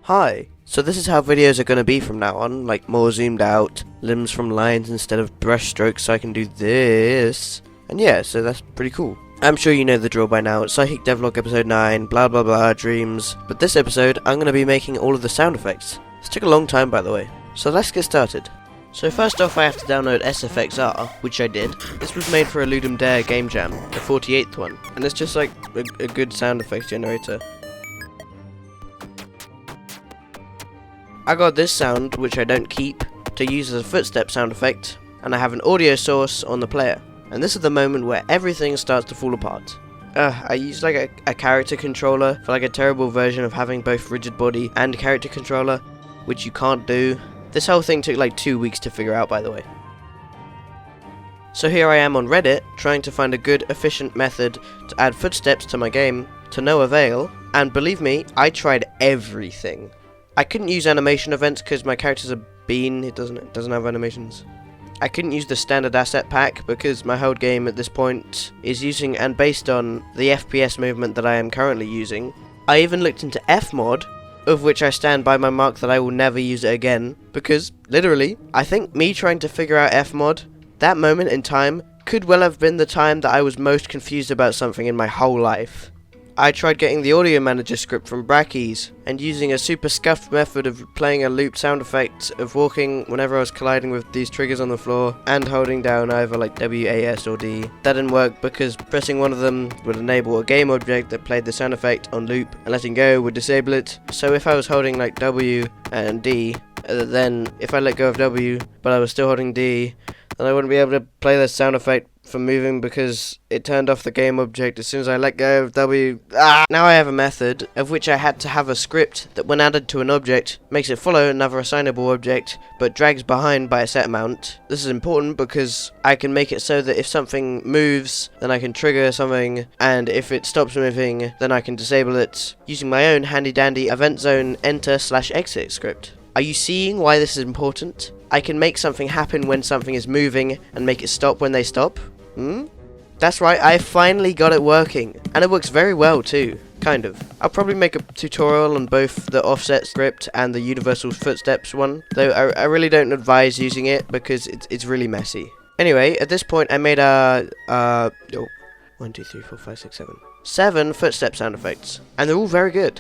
Hi, so this is how videos are going to be from now on, like more zoomed out, limbs from lines instead of brush strokes, so I can do this. And yeah, so that's pretty cool. I'm sure you know the drill by now, Psychic Devlog episode 9, blah blah blah, dreams. But this episode, I'm going to be making all of the sound effects. This took a long time, by the way. So let's get started. So first off, I have to download SFXR, which I did. This was made for a Ludum Dare game jam, the 48th one. And it's just like a good sound effects generator. I got this sound, which I don't keep, to use as a footstep sound effect, and I have an audio source on the player. And this is the moment where everything starts to fall apart. I used like a character controller for like a terrible version of having both rigid body and character controller, which you can't do. This whole thing took like 2 weeks to figure out, by the way. So here I am on Reddit, trying to find a good, efficient method to add footsteps to my game, to no avail, and believe me, I tried everything. I couldn't use animation events because my character's a bean, it doesn't have animations. I couldn't use the standard asset pack because my whole game at this point is using and based on the FPS movement that I am currently using. I even looked into Fmod, of which I stand by my mark that I will never use it again, because, literally, I think me trying to figure out Fmod, that moment in time, could well have been the time that I was most confused about something in my whole life. I tried getting the audio manager script from Brackeys, and using a super scuffed method of playing a looped sound effect of walking whenever I was colliding with these triggers on the floor, and holding down either like W, A, S or D. That didn't work because pressing one of them would enable a game object that played the sound effect on loop, and letting go would disable it. So if I was holding like W and D, then if I let go of W, but I was still holding D, then I wouldn't be able to play the sound effect for moving because it turned off the game object as soon as I let go of W. Now I have a method of which I had to have a script that when added to an object makes it follow another assignable object but drags behind by a set amount. This is important because I can make it so that if something moves then I can trigger something, and if it stops moving then I can disable it using my own handy dandy event zone enter/exit script. Are you seeing why this is important? I can make something happen when something is moving and make it stop when they stop. That's right, I finally got it working. And it works very well too, kind of. I'll probably make a tutorial on both the offset script and the universal footsteps one, though I really don't advise using it because it's really messy. Anyway, at this point I made 1, 2, 3, 4, 5, 6, 7 footstep sound effects, and they're all very good.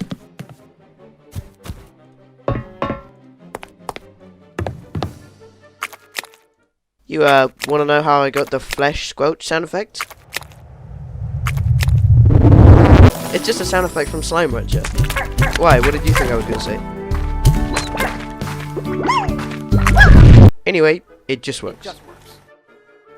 You want to know how I got the flesh squelch sound effect? It's just a sound effect from Slime Rancher. Why? What did you think I was going to say? Anyway, it just works.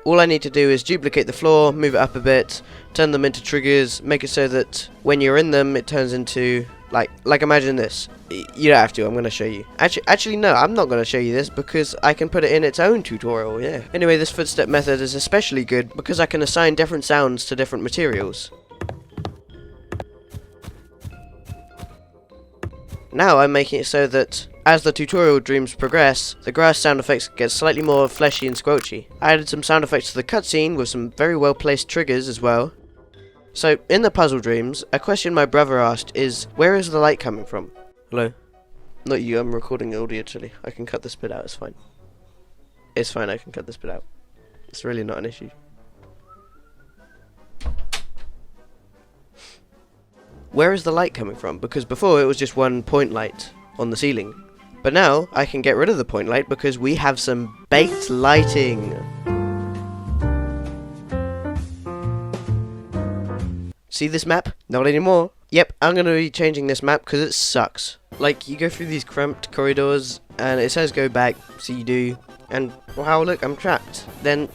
All I need to do is duplicate the floor, move it up a bit, turn them into triggers, make it so that when you're in them it turns into, like imagine this. You don't have to, I'm going to show you. Actually no, I'm not going to show you this because I can put it in its own tutorial, yeah. Anyway, this footstep method is especially good because I can assign different sounds to different materials. Now I'm making it so that as the tutorial dreams progress, the grass sound effects get slightly more fleshy and squelchy. I added some sound effects to the cutscene with some very well placed triggers as well. So, in the puzzle dreams, a question my brother asked is, where is the light coming from? Hello? Not you, I'm recording audio actually. I can cut this bit out, it's fine. It's fine, I can cut this bit out. It's really not an issue. Where is the light coming from? Because before it was just one point light on the ceiling. But now, I can get rid of the point light because we have some baked lighting. See this map? Not anymore. Yep, I'm going to be changing this map because it sucks. Like, you go through these cramped corridors and it says go back, so you do. And, wow, look, I'm trapped. Then,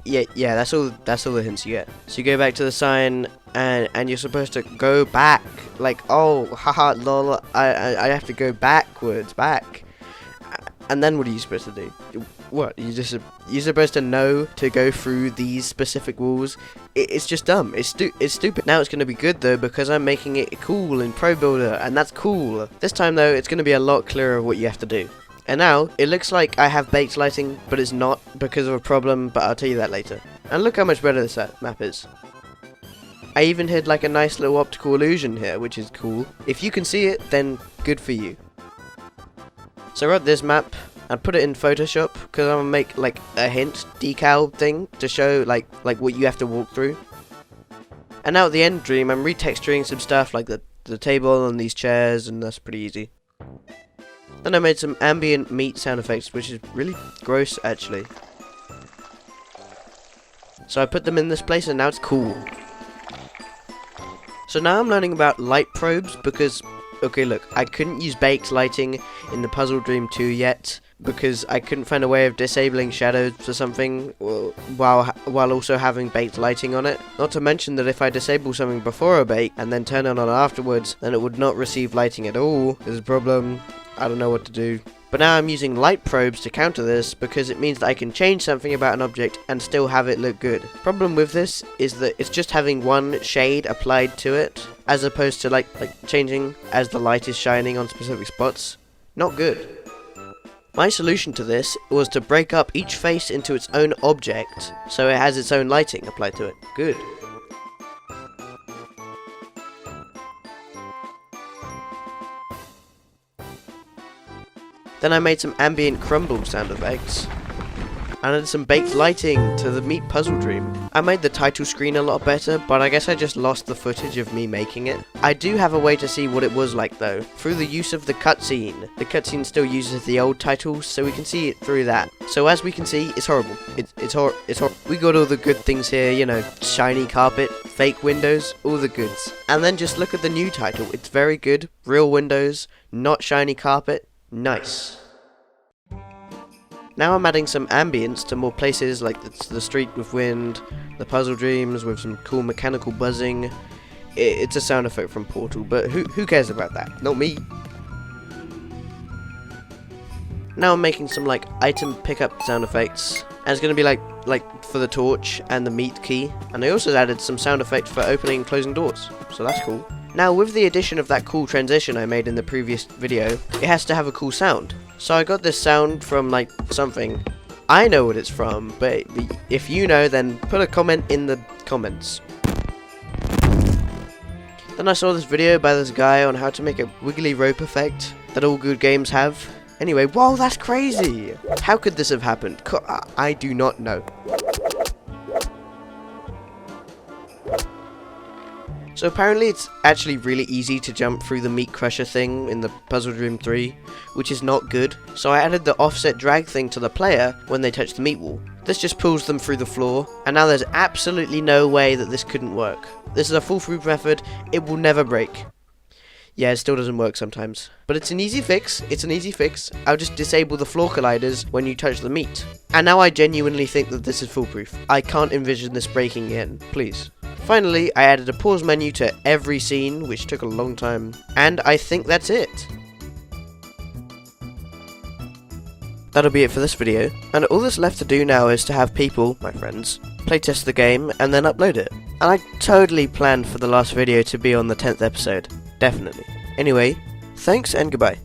yeah, that's all the hints you get. So you go back to the sign and you're supposed to go back. Like, oh, haha, lol, I have to go backwards, back. And then what are you supposed to do? What? You're supposed to know to go through these specific walls? It's just dumb. It's stupid. Now it's going to be good though because I'm making it cool in Pro Builder, and that's cool. This time though, it's going to be a lot clearer of what you have to do. And now, it looks like I have baked lighting, but it's not because of a problem, but I'll tell you that later. And look how much better this map is. I even hid like a nice little optical illusion here, which is cool. If you can see it, then good for you. So I wrote this map and put it in Photoshop because I'm gonna make like a hint decal thing to show like what you have to walk through. And now at the end dream, I'm retexturing some stuff like the table and these chairs, and that's pretty easy. Then I made some ambient meat sound effects, which is really gross actually. So I put them in this place and now it's cool. So now I'm learning about light probes because, okay look, I couldn't use baked lighting in the Puzzle Dream 2 yet because I couldn't find a way of disabling shadows or something while also having baked lighting on it. Not to mention that if I disable something before a bake and then turn it on afterwards, then it would not receive lighting at all. There's a problem. I don't know what to do. But now I'm using light probes to counter this because it means that I can change something about an object and still have it look good. Problem with this is that it's just having one shade applied to it as opposed to like changing as the light is shining on specific spots. Not good. My solution to this was to break up each face into its own object so it has its own lighting applied to it. Good. Then I made some ambient crumbled sound effects. And added some baked lighting to the meat puzzle dream. I made the title screen a lot better, but I guess I just lost the footage of me making it. I do have a way to see what it was like though, through the use of the cutscene. The cutscene still uses the old titles, so we can see it through that. So as we can see, it's horrible. It's horrible. We got all the good things here, you know, shiny carpet, fake windows, all the goods. And then just look at the new title. It's very good. Real windows, not shiny carpet. Nice. Now I'm adding some ambience to more places like the street with wind, the puzzle dreams with some cool mechanical buzzing. It's a sound effect from Portal, but who cares about that? Not me. Now I'm making some like item pickup sound effects, and it's gonna be like for the torch and the meat key. And I also added some sound effects for opening and closing doors, so that's cool. Now with the addition of that cool transition I made in the previous video, it has to have a cool sound. So I got this sound from like something. I know what it's from, but if you know, then put a comment in the comments. Then I saw this video by this guy on how to make a wiggly rope effect that all good games have. Anyway, whoa, that's crazy! How could this have happened? I do not know. So apparently it's actually really easy to jump through the meat crusher thing in the Puzzle Dream 3, which is not good. So I added the offset drag thing to the player when they touch the meat wall. This just pulls them through the floor, and now there's absolutely no way that this couldn't work. This is a foolproof method, it will never break. Yeah, it still doesn't work sometimes. But it's an easy fix, I'll just disable the floor colliders when you touch the meat. And now I genuinely think that this is foolproof. I can't envision this breaking again, please. Finally, I added a pause menu to every scene, which took a long time. And I think that's it. That'll be it for this video, and all that's left to do now is to have people, my friends, playtest the game and then upload it. And I totally planned for the last video to be on the 10th episode. Definitely. Anyway, thanks and goodbye.